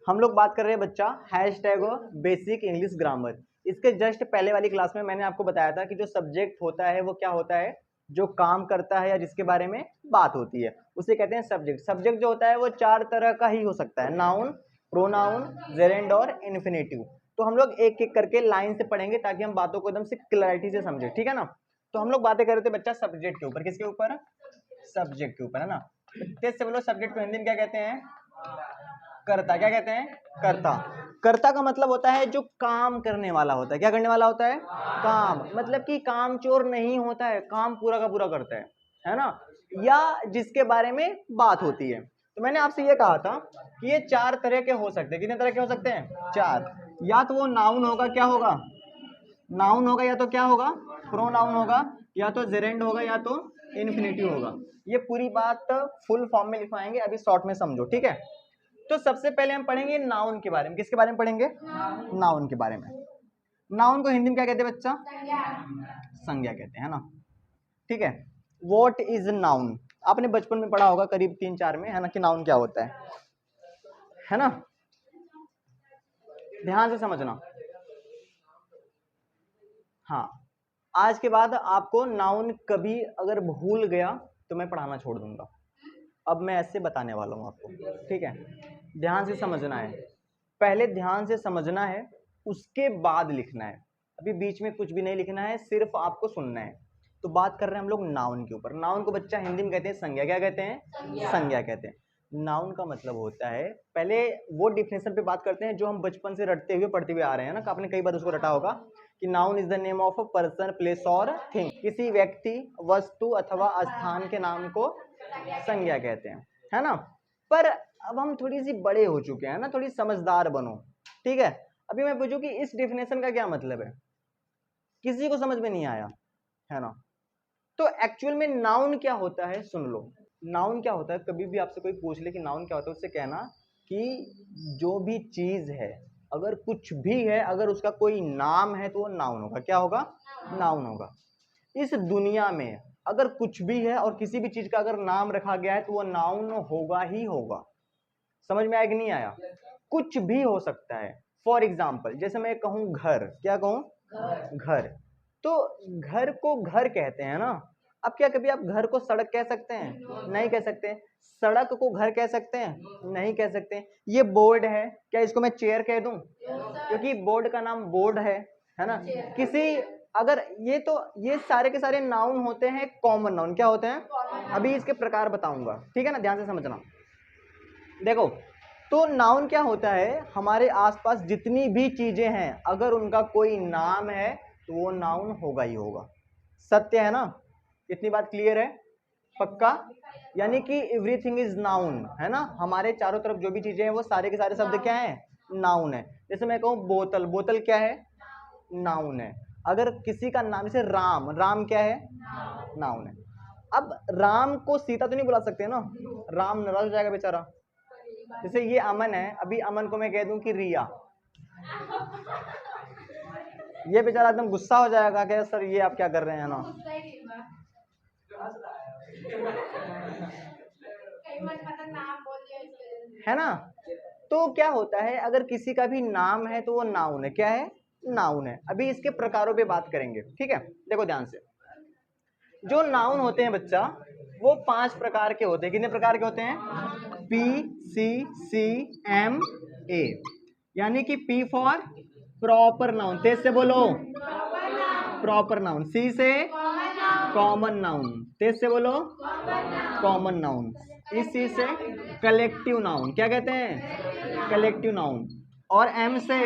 हम लोग बात कर रहे हैं बच्चा हैशटैग बेसिक इंग्लिश ग्रामर। इसके जस्ट पहले वाली क्लास में मैंने आपको बताया था कि जो सब्जेक्ट होता है वो क्या होता है, जो काम करता है या जिसके बारे में बात होती है उसे कहते हैं सब्जेक्ट। सब्जेक्ट जो होता है वो चार तरह का ही हो सकता है, नाउन, प्रोनाउन, जेरेंड और इन्फिनेटिव। तो हम लोग एक एक करके लाइन से पढ़ेंगे ताकि हम बातों को एकदम से क्लैरिटी से समझे, ठीक है ना। तो हम लोग बातें कर रहे थे बच्चा सब्जेक्ट के ऊपर, किसके ऊपर, सब्जेक्ट के ऊपर, है ना। तेज से बोलो, सब्जेक्ट को हिंदी में क्या कहते हैं, कर्ता। क्या कहते हैं, कर्ता। कर्ता का मतलब होता है जो काम करने वाला होता है। क्या करने वाला होता है, काम। मतलब कि काम चोर नहीं होता है, काम पूरा का पूरा करता है ना, या जिसके बारे में बात होती है। तो मैंने आपसे ये कहा था कि ये चार तरह के हो सकते हैं। कितने तरह के हो सकते हैं, चार। या तो वो नाउन होगा, क्या होगा, नाउन होगा, या तो क्या होगा, प्रोनाउन होगा, या तो जेरेंड होगा, या तो इन्फिनेटिव होगा। ये पूरी बात फुल फॉर्म में लिखवाएंगे, अभी शॉर्ट में समझो, ठीक है। तो सबसे पहले हम पढ़ेंगे नाउन के बारे में। किसके बारे में पढ़ेंगे, नाउन के बारे में। नाउन को हिंदी में क्या कहते हैं बच्चा, संज्ञा कहते हैं ना, ठीक है। व्हाट इज नाउन, आपने बचपन में पढ़ा होगा करीब 3-4 में, है ना, कि नाउन क्या होता है ना। ध्यान से समझना। हाँ, आज के बाद आपको नाउन कभी अगर भूल गया तो मैं पढ़ाना छोड़ दूंगा। अब मैं ऐसे बताने वाला हूँ आपको, ठीक है। ध्यान से समझना है, पहले ध्यान से समझना है, उसके बाद लिखना है। अभी बीच में कुछ भी नहीं लिखना है, सिर्फ आपको सुनना है। तो बात कर रहे हैं हम लोग नाउन के ऊपर। नाउन को बच्चा हिंदी में कहते हैं संज्ञा। क्या कहते हैं, संज्ञा कहते हैं। नाउन का मतलब होता है, पहले वो डिफिनेशन पे बात करते हैं जो हम बचपन से रटते हुए पढ़ते हुए आ रहे हैं ना, आपने कई बार उसको रटा होगा कि noun is the name of a person, place और थिंग। किसी व्यक्ति, वस्तु अथवा स्थान के नाम को संज्ञा कहते हैं, है ना। पर अब हम थोड़ी सी बड़े हो चुके हैं ना, थोड़ी समझदार बनो, ठीक है। अभी मैं पूछूं कि इस डिफिनेशन का क्या मतलब है, किसी को समझ में नहीं आया, है ना। तो एक्चुअल में नाउन क्या होता है सुन लो। नाउन क्या होता है, कभी भी आपसे कोई पूछ ले कि नाउन क्या होता है, उससे कहना कि जो भी चीज है, अगर कुछ भी है, अगर उसका कोई नाम है तो वो नाउन होगा। क्या होगा, नाउन होगा। इस दुनिया में अगर कुछ भी है और किसी भी चीज का अगर नाम रखा गया है तो वो नाउन होगा ही होगा। समझ में आया कि नहीं आया, कुछ भी हो सकता है। फॉर एग्जाम्पल, जैसे मैं कहूं घर, क्या कहूं, घर। तो घर को घर कहते हैं ना। अब क्या कभी आप घर को सड़क कह सकते हैं, नहीं कह सकते। सड़क को घर कह सकते हैं, नहीं कह सकते। ये बोर्ड है, क्या इसको मैं चेयर कह दूं, क्योंकि बोर्ड का नाम बोर्ड है ना। किसी, अगर ये, तो ये सारे के सारे नाउन होते हैं कॉमन नाउन। क्या होते हैं, अभी इसके प्रकार बताऊंगा, ठीक है ना, ध्यान से समझना। देखो, तो नाउन क्या होता है, हमारे आसपास जितनी भी चीजें हैं अगर उनका कोई नाम है तो वो नाउन होगा ही होगा। सत्य है ना, इतनी बात क्लियर है, पक्का। यानी कि एवरीथिंग इज नाउन, है ना। हमारे चारों तरफ जो भी चीजें हैं वो सारे के सारे शब्द क्या है, नाउन है। जैसे मैं कहूँ बोतल, बोतल क्या है, नाउन है। अगर किसी का नाम, जैसे राम, राम क्या है, नाउन है। अब राम को सीता तो नहीं बुला सकते ना, राम नाराज हो जाएगा बेचारा। जैसे ये अमन है, अभी अमन को मैं कह दूं कि रिया, ये बेचारा एकदम गुस्सा हो जाएगा कि सर ये आप क्या कर रहे हैं ना, है ना। तो क्या होता है, अगर किसी का भी नाम है तो वो नाउन है। क्या है, नाउन है। अभी इसके प्रकारों पे बात करेंगे, ठीक है। देखो ध्यान से, जो नाउन होते हैं बच्चा वो 5 प्रकार के होते हैं। कितने प्रकार के होते हैं, PCCMA। यानी कि P फॉर प्रॉपर नाउन, तेज से बोलो, प्रॉपर नाउन। C से कॉमन नाउन, तेज से बोलो, कॉमन नाउन। इस C से कलेक्टिव नाउन, क्या कहते हैं, कलेक्टिव नाउन। और M से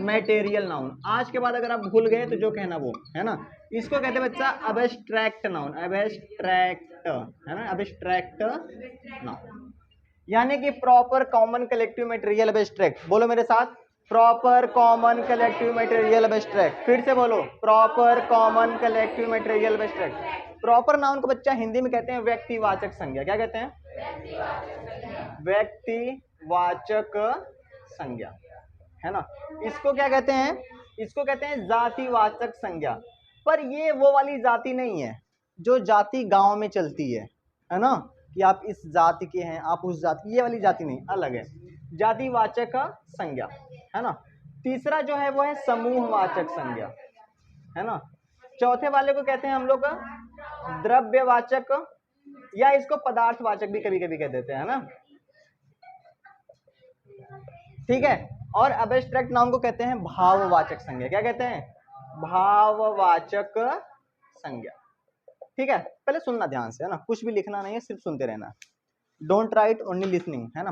मैटेरियल नाउन। आज के बाद अगर आप भूल गए तो जो कहना वो, है ना। इसको कहते हैं बच्चा अबस्ट्रैक्ट नाउन, अबस्ट्रैक्ट, है ना, अबस्ट्रैक्ट नाउन। यानी कि proper, common, collective, material, abstract. बोलो मेरे साथ, proper, common, collective, material, abstract. फिर से बोलो, proper, common, collective, material, abstract. Proper noun को बच्चा हिंदी में कहते हैं व्यक्तिवाचक संज्ञा। क्या कहते हैं, व्यक्तिवाचक संज्ञा, है ना। इसको क्या कहते हैं, इसको कहते हैं जातिवाचक संज्ञा। पर ये वो वाली जाति नहीं है जो जाति गांव में चलती है ना, कि आप इस जाति के हैं, आप उस जाति, ये वाली जाति नहीं, अलग है। जातिवाचक संज्ञा, है ना। तीसरा जो है वो है समूहवाचक संज्ञा, है ना। चौथे वाले को कहते हैं हम लोग द्रव्यवाचक, या इसको पदार्थवाचक भी कभी कभी कह देते हैं, ना, ठीक है। और अब्स्ट्रैक्ट नाउन को कहते हैं भाववाचक संज्ञा। क्या कहते हैं? भाववाचक संज्ञा, ठीक है। पहले सुनना ध्यान से, है ना, कुछ भी लिखना नहीं है, सिर्फ सुनते रहना। डोंट राइट, ओनली लिसनिंग, है ना।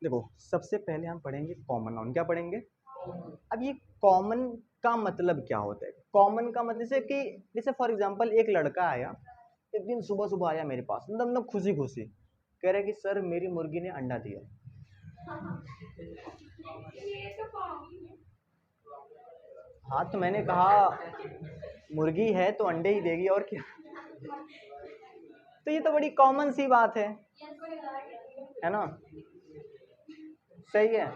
देखो सबसे पहले हम पढ़ेंगे कॉमन नाउन। क्या पढ़ेंगे? अब ये कॉमन का मतलब क्या होता है? कॉमन का मतलब जैसे कि, जैसे फॉर एग्जांपल एक लड़का आया, एक दिन सुबह सुबह आया मेरे पास, मतलब खुशी खुशी कह रहे कि सर मेरी मुर्गी ने अंडा दिया। हाँ तो मैंने कहा मुर्गी है तो अंडे ही देगी, और क्या। तो ये तो बड़ी कॉमन सी बात है ना, सही है।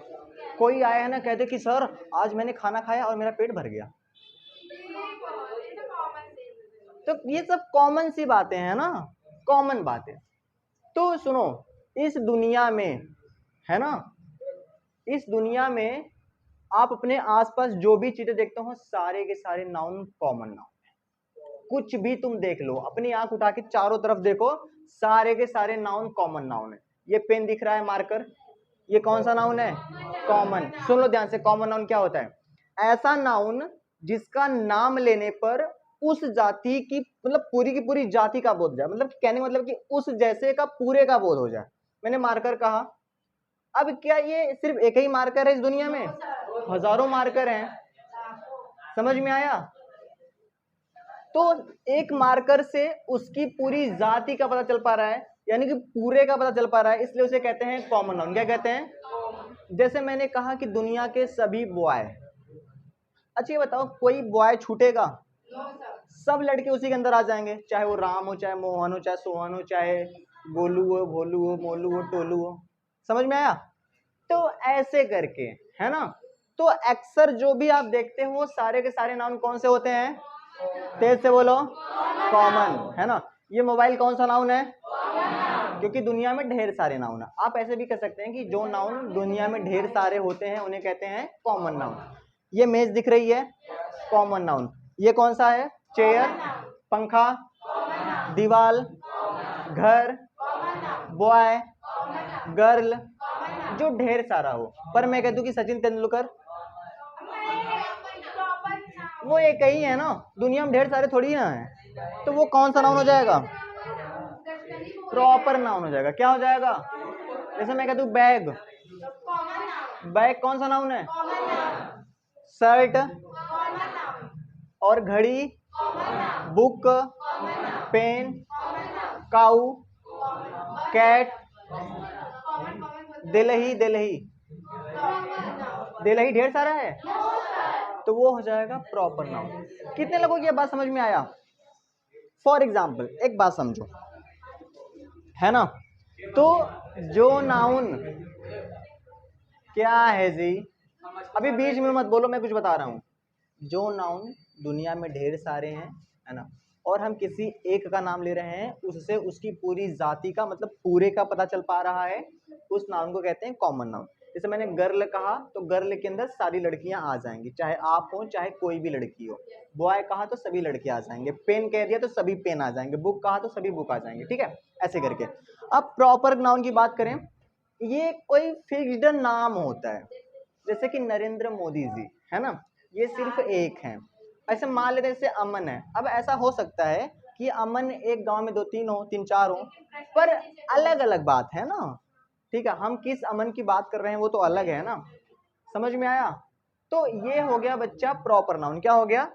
कोई आया है ना, कहते कि सर आज मैंने खाना खाया और मेरा पेट भर गया, तो ये सब कॉमन सी बातें हैं ना, कॉमन बातें। तो सुनो, इस दुनिया में, है ना, इस दुनिया में आप अपने आसपास जो भी चीजें देखते हो सारे के सारे नाउन कॉमन नाउन है। कुछ भी तुम देख लो, अपनी आंख उठा के चारों तरफ देखो, सारे के सारे नाउन कॉमन नाउन है। ये पेन दिख रहा है मार्कर, ये कौन सा नाउन है? कॉमन। सुन लो ध्यान से, कॉमन नाउन क्या होता है? ऐसा नाउन जिसका नाम लेने पर उस जाति की, मतलब पूरी की पूरी जाति का बोध हो जाए, मतलब कहने मतलब कि उस जैसे का पूरे का बोध हो जाए। मैंने मार्कर कहा, अब क्या ये सिर्फ एक ही मार्कर है इस दुनिया में? हजारों मार्कर हैं, समझ में आया? तो एक मार्कर से उसकी पूरी जाति का पता चल पा रहा है, यानी कि पूरे का पता चल पा रहा है, इसलिए उसे कहते हैं कॉमन नाउन। क्या कहते हैं? जैसे मैंने कहा कि दुनिया के सभी बॉय, अच्छा ये बताओ कोई बॉय छूटेगा? सब लड़के उसी के अंदर आ जाएंगे, चाहे वो राम हो, चाहे मोहन हो, चाहे सोहन हो, चाहे गोलू हो, भोलू हो, मोलू हो, टोलू हो। समझ में आया? तो ऐसे करके, है ना। तो अक्सर जो भी आप देखते हो वो सारे के सारे नाउन कौन से होते हैं? तेज से बोलो। कॉमन, है ना। ये मोबाइल कौन सा नाउन है? क्योंकि दुनिया में ढेर सारे नाउन है। आप ऐसे भी कह सकते हैं कि जो नाउन दुनिया में ढेर सारे होते हैं उन्हें कहते हैं कॉमन नाउन। ये मेज दिख रही है, कॉमन नाउन। ये कौन सा है? चेयर, पंखा, दीवाल, घर, बॉय, गर्ल, जो ढेर सारा हो। पर मैं कह दूं कि सचिन तेंदुलकर, वो एक ही है ना, दुनिया में ढेर सारे थोड़ी ना है, तो वो कौन सा नाउन हो जाएगा? प्रॉपर नाउन हो जाएगा। क्या हो जाएगा? जैसे मैं कह दूं बैग, बैग कौन सा नाउन है? शर्ट और घड़ी, बुक, पेन, काऊ, कैट, दिलही, दिलही, दिलही ढेर सारा है, तो वो हो जाएगा प्रॉपर नाउन। कितने लोगों की ये बात समझ में आया? फॉर एग्जाम्पल एक बात समझो, है ना। तो जो नाउन, क्या है जी, अभी बीच में मत बोलो, मैं कुछ बता रहा हूं। जो नाउन दुनिया में ढेर सारे हैं, है ना, और हम किसी एक का नाम ले रहे हैं, उससे उसकी पूरी जाति का, मतलब पूरे का पता चल पा रहा है, उस नाउन को कहते हैं कॉमन नाउन। जैसे मैंने गर्ल कहा तो गर्ल के अंदर सारी लड़कियां आ जाएंगी, चाहे आप हो चाहे कोई भी लड़की हो। बॉय कहा तो सभी लड़के आ जाएंगे, पेन कह दिया तो सभी पेन आ जाएंगे, बुक कहा तो सभी बुक आ जाएंगे, ठीक है, ऐसे करके। अब प्रॉपर नाउन की बात करें, ये कोई फिक्स्ड नाम होता है, जैसे कि नरेंद्र मोदी जी, है ना, ये सिर्फ एक है। ऐसे मान लेते हैं जैसे अमन है। अब ऐसा हो सकता है कि अमन एक गांव में 2-3 हो, 3-4 हो, पर अलग अलग बात है ना, ठीक है। हम किस अमन की बात कर रहे हैं वो तो अलग है ना, समझ में आया? तो ये हो गया बच्चा प्रॉपर नाउन। क्या हो गया?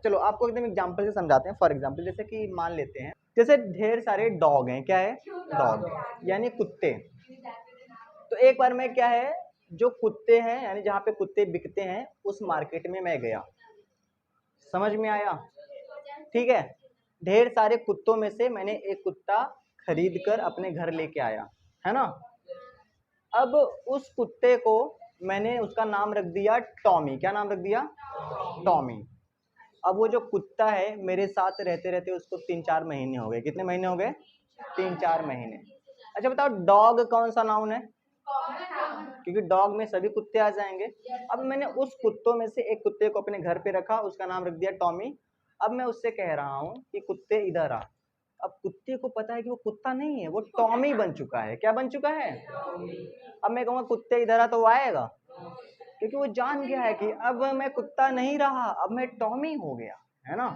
चलो आपको एकदम एग्जांपल से समझाते हैं। फॉर एग्जांपल जैसे कि मान लेते हैं, जैसे ढेर सारे डॉग हैं। क्या है? डॉग यानी कुत्ते। तो एक बार में क्या है, जो कुत्ते हैं यानी जहाँ पे कुत्ते बिकते हैं उस मार्केट में मैं गया, समझ में आया? ठीक है, ढेर सारे कुत्तों में से मैंने एक कुत्ता खरीद कर अपने घर लेके आया, है ना। अब उस कुत्ते को मैंने उसका नाम रख दिया टॉमी। क्या नाम रख दिया? टॉमी। अब वो जो कुत्ता है मेरे साथ रहते रहते उसको 3-4 महीने हो गए। कितने महीने हो गए? 3-4 महीने। अच्छा बताओ डॉग कौन सा नाउन है? क्योंकि डॉग में सभी कुत्ते आ जाएंगे। अब मैंने उस कुत्तों में से एक कुत्ते को अपने घर पे रखा, उसका नाम रख दिया टॉमी। अब मैं उससे कह रहा हूँ कि कुत्ते इधर आ। अब कुत्ते को पता है कि वो कुत्ता नहीं है, वो टॉमी बन चुका है। क्या बन चुका है? अब मैं कहूँगा कुत्ते इधर आ, तो वो आएगा? क्योंकि वो जान गया है कि अब मैं कुत्ता नहीं रहा, अब मैं टॉमी हो गया, है ना।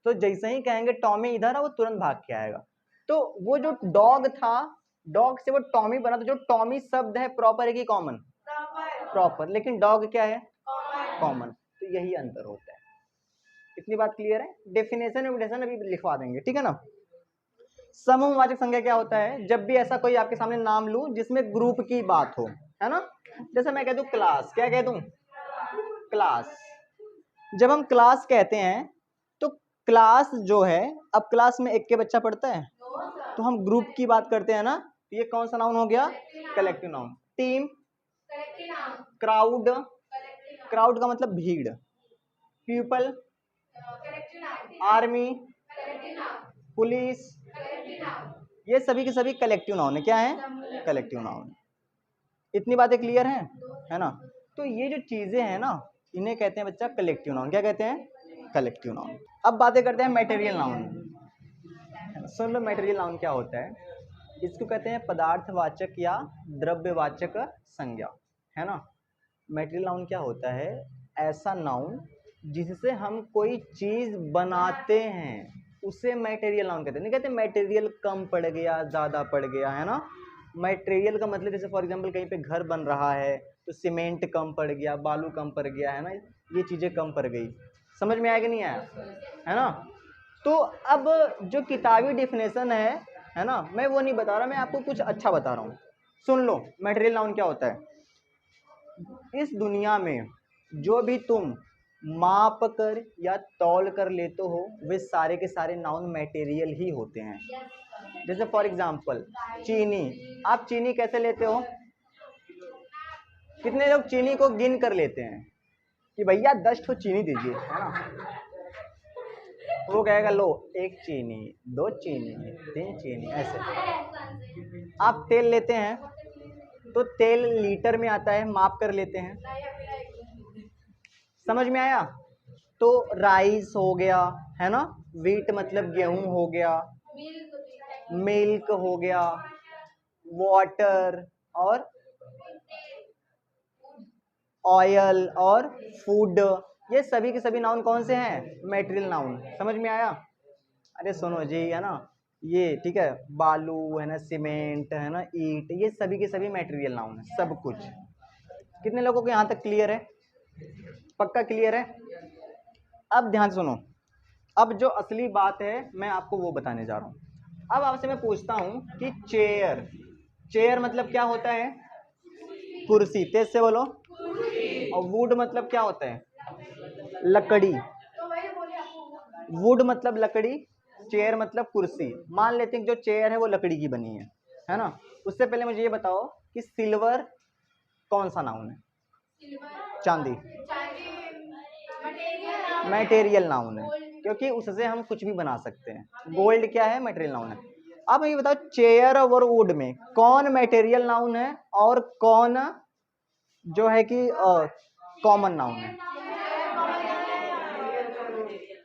तो जैसे ही कहेंगे टॉमी इधर आ, वो तुरंत भाग के आएगा। तो वो जो डॉग था, डॉग से वो टॉमी बना। तो जो टॉमी शब्द है प्रॉपर है कि कॉमन? प्रॉपर। लेकिन डॉग क्या है? कॉमन। तो यही अंतर होता है। इतनी बात क्लियर है? डेफिनेशन अभी लिखवा देंगे, ठीक है ना। समूहवाचक संज्ञा क्या होता है? जब भी ऐसा कोई आपके सामने नाम लूं जिसमें ग्रुप की बात हो, है ना। जैसे मैं कह दूं क्लास, क्या कह दूं? क्लास। जब हम क्लास कहते हैं तो क्लास जो है, अब क्लास में एक के बच्चा पढ़ता है, तो हम ग्रुप की बात करते हैं ना। तो ये कौन सा नाउन हो गया? Collective noun. Team, crowd, crowd का मतलब भीड़। पीपल, आर्मी, पुलिस, ये सभी के सभी कलेक्टिव नाउन है। क्या है? Collective noun. इतनी बातें क्लियर हैं, है ना। तो ये जो चीजें हैं ना, इन्हें कहते हैं बच्चा कलेक्टिव नाउन। क्या कहते हैं? Collective noun. अब बातें करते हैं मटेरियल नाउन। सुन लो मटेरियल नाउन क्या होता है। इसको कहते हैं पदार्थवाचक या द्रव्यवाचक संज्ञा, है ना। मटेरियल नाउन क्या होता है? ऐसा नाउन जिससे हम कोई चीज बनाते हैं, उसे मटेरियल नाउन कहते हैं। नहीं कहते मटेरियल कम पड़ गया, ज्यादा पड़ गया, है ना। मटेरियल का मतलब जैसे फॉर एग्जांपल कहीं पे घर बन रहा है तो सीमेंट कम पड़ गया, बालू कम पड़ गया, है ना। ये चीजें कम पड़ गई। समझ में आया कि नहीं आया? है ना। तो अब जो किताबी डेफिनेशन है ना, मैं वो नहीं बता रहा, मैं आपको कुछ अच्छा बता रहा हूँ। सुन लो मटेरियल नाउन क्या होता है। इस दुनिया में जो भी तुम माप कर या तौल कर लेते हो, वे सारे के सारे नाउन मटेरियल ही होते हैं। जैसे फॉर एग्जांपल चीनी, आप चीनी कैसे लेते हो? कितने लोग चीनी को गिन कर लेते हैं कि भैया 10 ठो चीनी दीजिए, है ना। वो कहेगा लो 1 चीनी, 2 चीनी, 3 चीनी, ऐसे। आप तेल लेते हैं तो तेल लीटर में आता है, माप कर लेते हैं। समझ में आया? तो राइस हो गया, है ना। व्हीट मतलब गेहूं हो गया, मिल्क हो गया, वाटर और ऑयल और फूड, ये सभी के सभी नाउन कौन से हैं? Material noun. समझ में आया? अरे सुनो जी, है ना, ये ठीक है, बालू है ना, सीमेंट है ना, ईट, ये सभी के सभी मटेरियल नाउन है, सब कुछ। कितने लोगों को यहाँ तक क्लियर है? पक्का क्लियर है? अब ध्यान सुनो, अब जो असली बात है मैं आपको वो बताने जा रहा हूँ। अब आपसे मैं पूछता हूँ कि चेयर, चेयर मतलब क्या होता है? कुर्सी। तेज से बोलो। और वुड मतलब क्या होता है? लकड़ी। वुड मतलब लकड़ी, चेयर मतलब कुर्सी। मान लेते हैं कि जो चेयर है वो लकड़ी की बनी है ना। उससे पहले मुझे ये बताओ कि सिल्वर कौन सा नाउन है? चांदी मटेरियल नाउन है, क्योंकि उससे हम कुछ भी बना सकते हैं। गोल्ड क्या है? मटेरियल नाउन है। अब ये बताओ चेयर और वुड में कौन मटेरियल नाउन है और कौन जो है कि कॉमन नाउन है?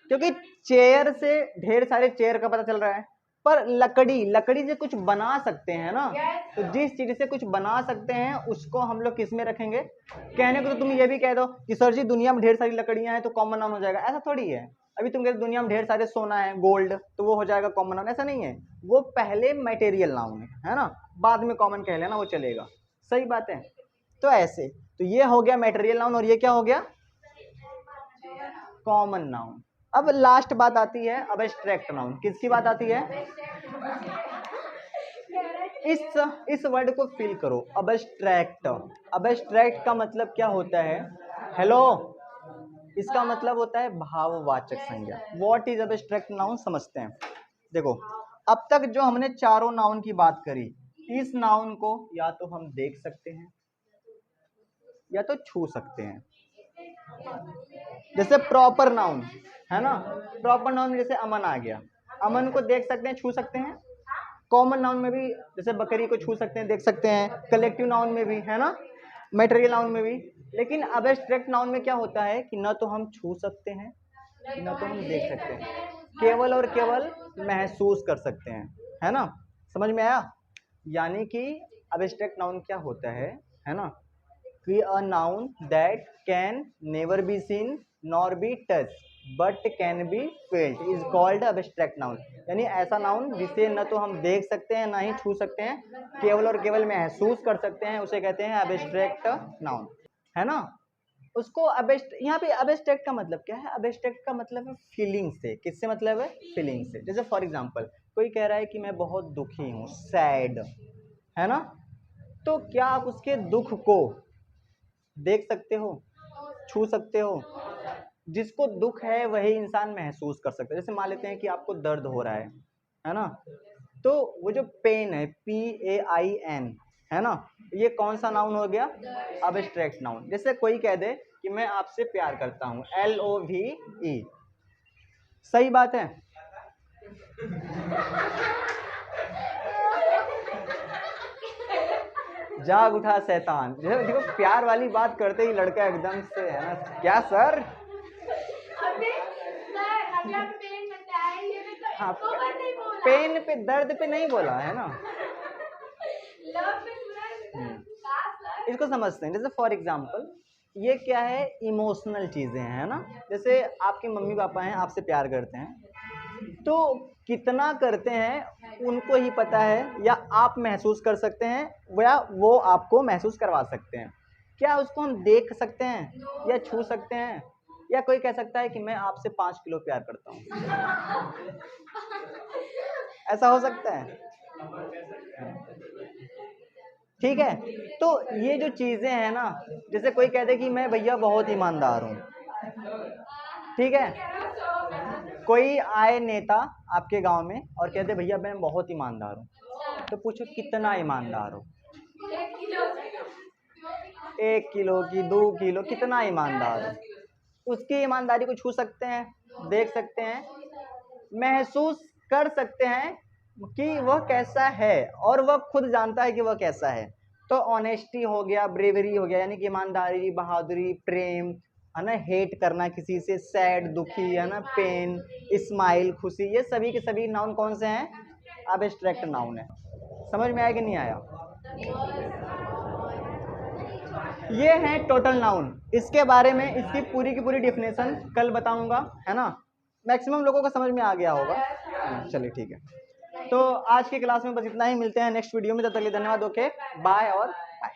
क्योंकि चेयर से ढेर सारे चेयर का पता चल रहा है, पर लकड़ी, लकड़ी से कुछ बना सकते हैं ना। तो जिस चीज से कुछ बना सकते हैं उसको हम लोग किस में रखेंगे? कहने को तो तुम ये भी कह दो कि सर जी दुनिया में ढेर सारी लकड़ियां हैं तो कॉमन नाउन हो जाएगा, ऐसा थोड़ी है। अभी तुम कहते दुनिया में ढेर सारे सोना है, गोल्ड, तो वो हो जाएगा कॉमन नाउन, ऐसा नहीं है। वो पहले मटेरियल नाउन है ना, बाद में कॉमन कह लेना, वो चलेगा। सही बात है। तो ऐसे, तो ये हो गया मटेरियल नाउन और ये क्या हो गया? Common noun. अब लास्ट बात आती है अबस्ट्रैक्ट नाउन। किसकी बात आती है? इस वर्ड को फील करो, अबस्ट्रैक्ट। अबस्ट्रैक्ट का मतलब क्या होता है? हेलो, इसका मतलब होता है भाववाचक संज्ञा। व्हाट इज अबस्ट्रैक्ट नाउन समझते हैं। देखो, अब तक जो हमने चारों नाउन की बात करी, इस नाउन को या तो हम देख सकते हैं या तो छू सकते हैं। जैसे प्रॉपर नाउन है ना, प्रॉपर नाउन जैसे अमन आ गया, अमन को देख सकते हैं, छू सकते हैं? कॉमन नाउन में भी जैसे बकरी को छू सकते हैं, देख सकते हैं, कलेक्टिव नाउन में भी, है ना, मटेरियल नाउन में भी। लेकिन अब्स्ट्रैक्ट नाउन में क्या होता है कि न तो हम छू सकते हैं न तो हम देख सकते हैं, केवल और केवल महसूस कर सकते हैं, है ना, समझ में आया। यानी कि अब्स्ट्रैक्ट नाउन क्या होता है ना, कि a noun that can never be seen nor be touch but can be felt is called abstract noun. यानी ऐसा नाउन जिसे न तो हम देख सकते हैं ना ही छू सकते हैं, केवल और केवल महसूस कर सकते हैं, उसे कहते हैं अब्स्ट्रैक्ट नाउन, है ना। उसको यहाँ पे अब्स्ट्रैक्ट का मतलब क्या है, अब्स्ट्रैक्ट का मतलब है फीलिंग से। किससे मतलब है, फीलिंग से। जैसे फॉर एग्जांपल कोई कह रहा है कि मैं बहुत दुखी हूँ, सैड, है ना, तो क्या आप उसके दुख को देख सकते हो, छू सकते हो? जिसको दुख है वही इंसान महसूस कर सकता है। जैसे मान लेते हैं कि आपको दर्द हो रहा है ना, तो वो जो पेन है, PAIN, है ना, ये कौन सा नाउन हो गया, अब्स्ट्रैक्ट नाउन। जैसे कोई कह दे कि मैं आपसे प्यार करता हूँ, LOVE, सही बात है। जाग उठा शैतान। देखो प्यार वाली बात करते ही लड़का एकदम से, है ना, क्या सर, हाँ, पेन पे, दर्द पे नहीं बोला है ना। इसको समझते हैं। जैसे फॉर एग्जाम्पल ये क्या है, इमोशनल चीजें हैं, है ना। जैसे आपके मम्मी पापा हैं, आपसे प्यार करते हैं, तो कितना करते हैं उनको ही पता है, या आप महसूस कर सकते हैं या वो आपको महसूस करवा सकते हैं। क्या उसको हम देख सकते हैं या छू सकते हैं? या कोई कह सकता है कि मैं आपसे 5 किलो प्यार करता हूँ, ऐसा हो सकता है? ठीक है, तो ये जो चीजें हैं ना, जैसे कोई कहते कि मैं भैया बहुत ईमानदार हूँ, ठीक है, कोई आए नेता आपके गांव में और कहते भैया मैं बहुत ईमानदार हूँ, तो पूछो कितना ईमानदार हो, 1 किलो की, 2 किलो, कितना ईमानदार हो? उसकी ईमानदारी को छू सकते हैं, देख सकते हैं, महसूस कर सकते हैं कि वह कैसा है, और वह खुद जानता है कि वह कैसा है। तो ऑनेस्टी हो गया, ब्रेवरी हो गया, यानी कि ईमानदारी, बहादुरी, प्रेम, है ना, हेट करना किसी से, सैड, दुखी, है ना, पेन, स्माइल, खुशी, ये सभी के सभी नाउन कौन से हैं, अब्स्ट्रैक्ट नाउन है। समझ में आया कि नहीं आया? ये है टोटल नाउन। इसके बारे में इसकी पूरी की पूरी डेफिनेशन कल बताऊंगा, है ना। मैक्सिमम लोगों को समझ में आ गया होगा। चलिए ठीक है, तो आज की क्लास में बस इतना ही। मिलते हैं नेक्स्ट वीडियो में, तब तक के लिए धन्यवाद। ओके, बाय और बाय।